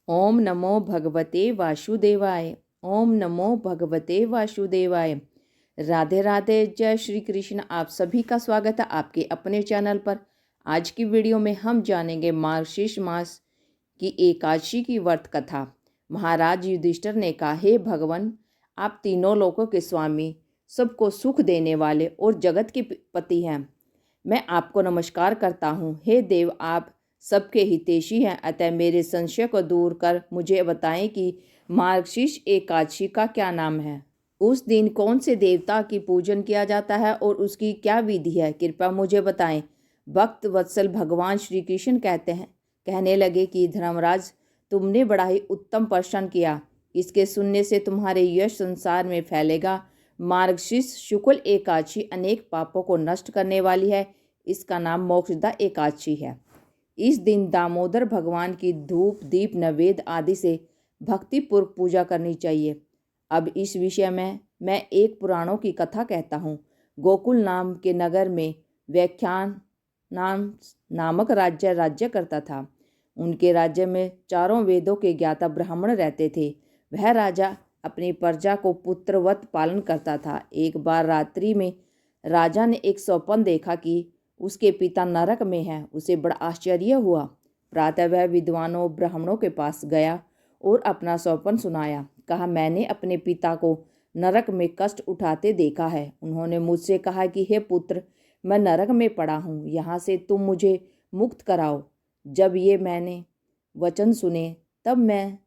ओम नमो भगवते वासुदेवाय। ओम नमो भगवते वासुदेवाय। राधे राधे, जय श्री कृष्ण। आप सभी का स्वागत है आपके अपने चैनल पर। आज की वीडियो में हम जानेंगे मार्गशीर्ष मास की एकादशी की व्रत कथा। महाराज युधिष्ठिर ने कहा, हे भगवान, आप तीनों लोकों के स्वामी, सबको सुख देने वाले और जगत के पति हैं। मैं आपको नमस्कार करता हूँ। हे देव, आप सबके हितैषी हैं, अतः मेरे संशय को दूर कर मुझे बताएं कि मार्गशीर्ष एकादशी का क्या नाम है। उस दिन कौन से देवता की पूजन किया जाता है और उसकी क्या विधि है, कृपया मुझे बताएं। भक्त वत्सल भगवान श्री कृष्ण कहने लगे कि धर्मराज, तुमने बड़ा ही उत्तम प्रश्न किया। इसके सुनने से तुम्हारे यश संसार में फैलेगा। मार्गशीर्ष शुक्ल एकादशी अनेक पापों को नष्ट करने वाली है। इसका नाम मोक्षदा एकादशी है। इस दिन दामोदर भगवान की धूप दीप नैवेद्य आदि से भक्तिपूर्वक पूजा करनी चाहिए। अब इस विषय में मैं एक पुराणों की कथा कहता हूँ। गोकुल नाम के नगर में व्याख्यान नामक राज्य करता था। उनके राज्य में चारों वेदों के ज्ञाता ब्राह्मण रहते थे। वह राजा अपनी प्रजा को पुत्रवत पालन करता था। एक बार रात्रि में राजा ने एक स्वप्न देखा कि उसके पिता नरक में हैं। उसे बड़ा आश्चर्य हुआ। प्रातः वह विद्वानों ब्राह्मणों के पास गया और अपना स्वप्न सुनाया। कहा, मैंने अपने पिता को नरक में कष्ट उठाते देखा है। उन्होंने मुझसे कहा कि हे पुत्र, मैं नरक में पड़ा हूँ, यहाँ से तुम मुझे मुक्त कराओ। जब ये मैंने वचन सुने तब मैं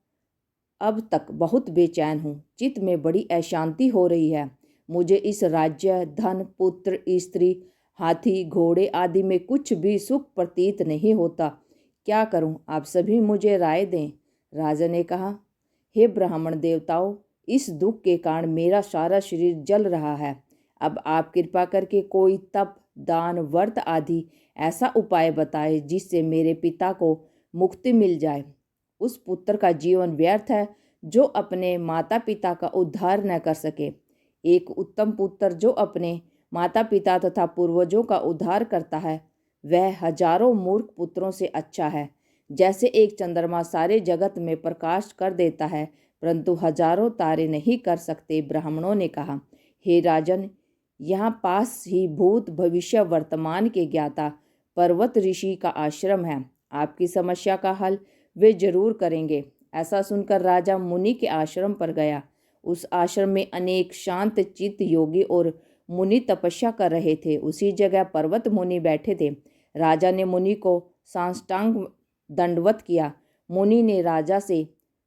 अब तक बहुत बेचैन हूँ। चित्त में बड़ी अशांति हो रही है। मुझे इस राज्य, धन, पुत्र, स्त्री, हाथी, घोड़े आदि में कुछ भी सुख प्रतीत नहीं होता। क्या करूं? आप सभी मुझे राय दें। राजा ने कहा, हे ब्राह्मण देवताओं, इस दुख के कारण मेरा सारा शरीर जल रहा है। अब आप कृपा करके कोई तप, दान, व्रत आदि ऐसा उपाय बताए जिससे मेरे पिता को मुक्ति मिल जाए। उस पुत्र का जीवन व्यर्थ है जो अपने माता पिता का उद्धार न कर सके। एक उत्तम पुत्र जो अपने माता पिता तथा पूर्वजों का उद्धार करता है, वह हजारों मूर्ख पुत्रों से अच्छा है। जैसे एक चंद्रमा सारे जगत में प्रकाश कर देता है, परंतु हजारों तारे नहीं कर सकते। ब्राह्मणों ने कहा, हे राजन, यहाँ पास ही भूत भविष्य वर्तमान के ज्ञाता पर्वत ऋषि का आश्रम है। आपकी समस्या का हल वे जरूर करेंगे। ऐसा सुनकर राजा मुनि के आश्रम पर गया। उस आश्रम में अनेक शांत चित्त योगी और मुनि तपस्या कर रहे थे। उसी जगह पर्वत मुनि बैठे थे। राजा ने मुनि को साष्टांग दंडवत किया। मुनि ने राजा से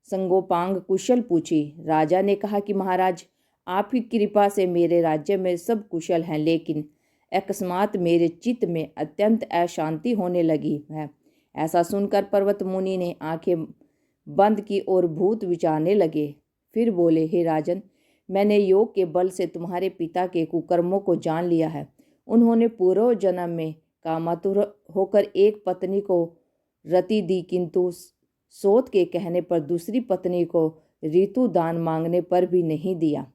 संगोपांग कुशल पूछी। राजा ने कहा कि महाराज, आपकी कृपा से मेरे राज्य में सब कुशल हैं, लेकिन अकस्मात मेरे चित्त में अत्यंत अशांति होने लगी है। ऐसा सुनकर पर्वत मुनि ने आंखें बंद की और भूत विचारने लगे। फिर बोले, हे राजन, मैंने योग के बल से तुम्हारे पिता के कुकर्मों को जान लिया है। उन्होंने पूर्व जन्म में कामातुर होकर एक पत्नी को रति दी, किंतु सोत के कहने पर दूसरी पत्नी को ऋतु दान मांगने पर भी नहीं दिया।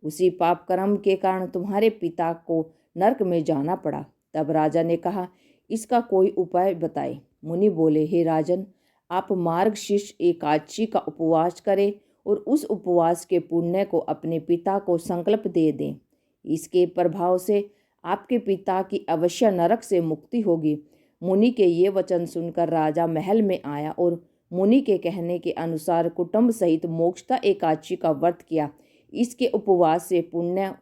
उसी पाप कर्म के कारण तुम्हारे पिता को नरक में जाना पड़ा। तब राजा ने कहा, इसका कोई उपाय बताए। मुनि बोले, हे राजन, आप मार्गशीर्ष एकादशी का उपवास करें और उस उपवास के पुण्य को अपने पिता को संकल्प दे दें। इसके प्रभाव से आपके पिता की अवश्य नरक से मुक्ति होगी। मुनि के ये वचन सुनकर राजा महल में आया और मुनि के कहने के अनुसार कुटुंब सहित मोक्षदा एकादशी का व्रत किया। इसके उपवास से पुण्य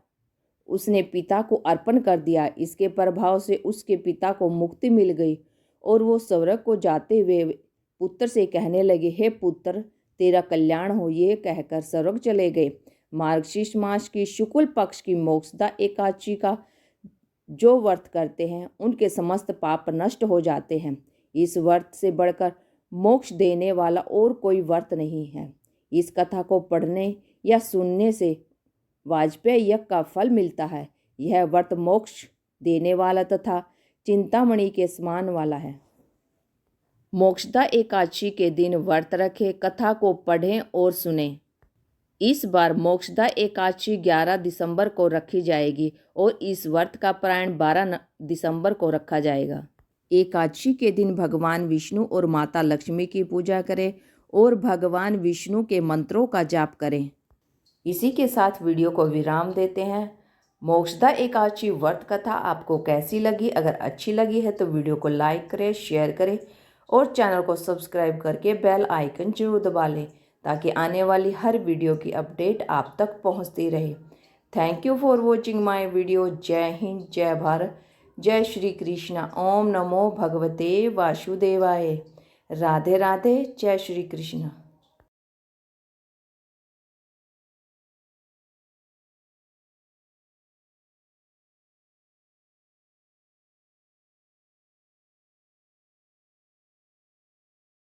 उसने पिता को अर्पण कर दिया। इसके प्रभाव से उसके पिता को मुक्ति मिल गई और वो स्वर्ग को जाते हुए पुत्र से कहने लगे, हे पुत्र, तेरा कल्याण हो। ये कहकर स्वर्ग चले गए। मार्गशीर्ष मास की शुक्ल पक्ष की मोक्षदा एकादशी का जो व्रत करते हैं उनके समस्त पाप नष्ट हो जाते हैं। इस व्रत से बढ़कर मोक्ष देने वाला और कोई व्रत नहीं है। इस कथा को पढ़ने या सुनने से वाजपेयी यज्ञ का फल मिलता है। यह व्रत मोक्ष देने वाला तथा चिंतामणि के समान वाला है। मोक्षदा एकादशी के दिन व्रत रखें, कथा को पढ़ें और सुनें। इस बार मोक्षदा एकादशी 11 दिसंबर को रखी जाएगी और इस व्रत का पारायण 12 दिसंबर को रखा जाएगा। एकादशी के दिन भगवान विष्णु और माता लक्ष्मी की पूजा करें और भगवान विष्णु के मंत्रों का जाप करें। इसी के साथ वीडियो को विराम देते हैं। मोक्षदा एकादशी व्रत कथा आपको कैसी लगी? अगर अच्छी लगी है तो वीडियो को लाइक करें, शेयर करें और चैनल को सब्सक्राइब करके बेल आइकन जरूर दबा लें ताकि आने वाली हर वीडियो की अपडेट आप तक पहुंचती रहे। Thank you for watching my video. जय हिंद, जय भारत, जय श्री कृष्णा। ओम नमो भगवते वासुदेवाय। राधे राधे, जय श्री कृष्ण।